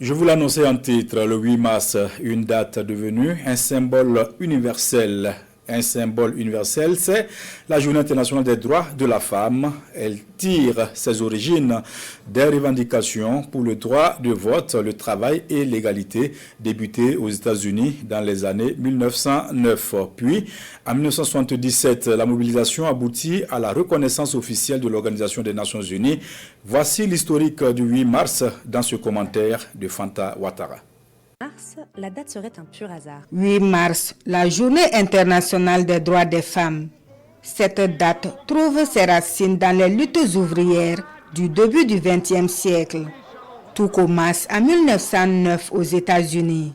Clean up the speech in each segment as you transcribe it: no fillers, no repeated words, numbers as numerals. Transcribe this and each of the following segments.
Je vous l'annonçais en titre, le 8 mars, une date devenue un symbole universel. Un symbole universel, c'est la Journée internationale des droits de la femme. Elle tire ses origines des revendications pour le droit de vote, le travail et l'égalité débutées aux États-Unis dans les années 1909. Puis, en 1977, la mobilisation aboutit à la reconnaissance officielle de l'Organisation des Nations Unies. Voici l'historique du 8 mars dans ce commentaire de Fanta Ouattara. La date serait un pur hasard. 8 mars, la Journée internationale des droits des femmes. Cette date trouve ses racines dans les luttes ouvrières du début du XXe siècle. Tout commence en 1909 aux États-Unis.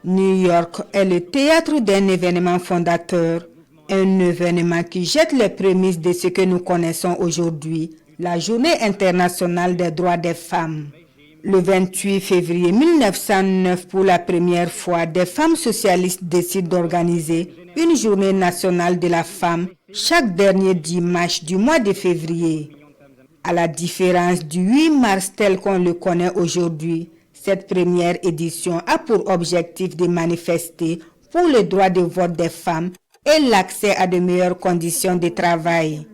New York est le théâtre d'un événement fondateur, un événement qui jette les prémices de ce que nous connaissons aujourd'hui, la Journée internationale des droits des femmes. Le 28 février 1909, pour la première fois, des femmes socialistes décident d'organiser une journée nationale de la femme chaque dernier dimanche du mois de février. À la différence du 8 mars tel qu'on le connaît aujourd'hui, cette première édition a pour objectif de manifester pour le droit de vote des femmes et l'accès à de meilleures conditions de travail.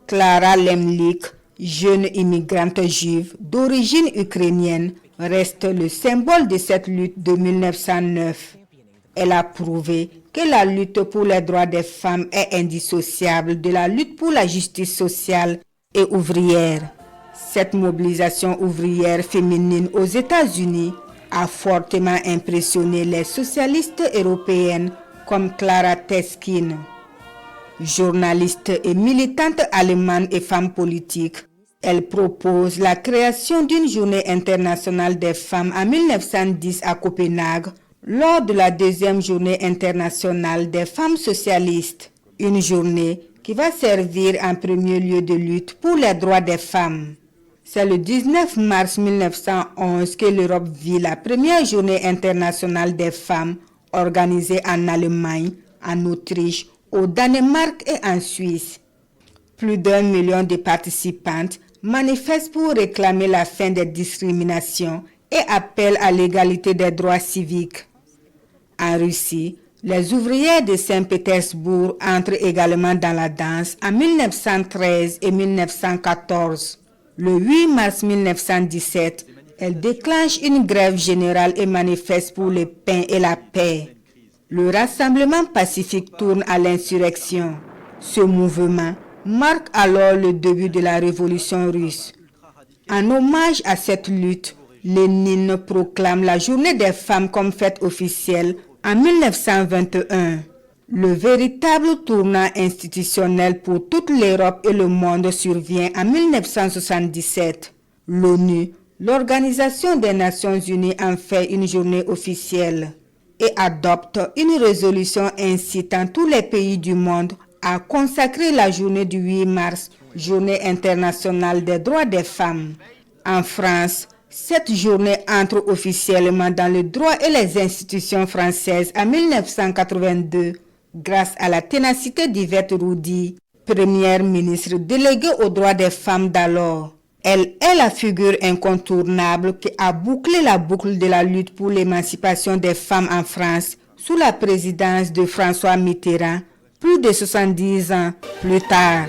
Clara Lemlich, jeune immigrante juive d'origine ukrainienne, reste le symbole de cette lutte de 1909. Elle a prouvé que la lutte pour les droits des femmes est indissociable de la lutte pour la justice sociale et ouvrière. Cette mobilisation ouvrière féminine aux États-Unis a fortement impressionné les socialistes européennes comme Clara Zetkin. Journaliste et militante allemande et femme politique, elle propose la création d'une journée internationale des femmes en 1910 à Copenhague lors de la deuxième journée internationale des femmes socialistes. Une journée qui va servir en premier lieu de lutte pour les droits des femmes. C'est le 19 mars 1911 que l'Europe vit la première journée internationale des femmes organisée en Allemagne, en Autriche, au Danemark et en Suisse. Plus d'1 million de participantes manifestent pour réclamer la fin des discriminations et appellent à l'égalité des droits civiques. En Russie, les ouvrières de Saint-Pétersbourg entrent également dans la danse en 1913 et 1914. Le 8 mars 1917, elles déclenchent une grève générale et manifestent pour le pain et la paix. Le rassemblement pacifique tourne à l'insurrection. Ce mouvement marque alors le début de la révolution russe. En hommage à cette lutte, Lénine proclame la journée des femmes comme fête officielle en 1921. Le véritable tournant institutionnel pour toute l'Europe et le monde survient en 1977. L'ONU, l'Organisation des Nations Unies, en fait une journée officielle et adopte une résolution incitant tous les pays du monde à consacrer la journée du 8 mars, Journée internationale des droits des femmes. En France, cette journée entre officiellement dans le droit et les institutions françaises en 1982, grâce à la ténacité d'Yvette Roudy, première ministre déléguée aux droits des femmes d'alors. Elle est la figure incontournable qui a bouclé la boucle de la lutte pour l'émancipation des femmes en France sous la présidence de François Mitterrand, plus de 70 ans plus tard.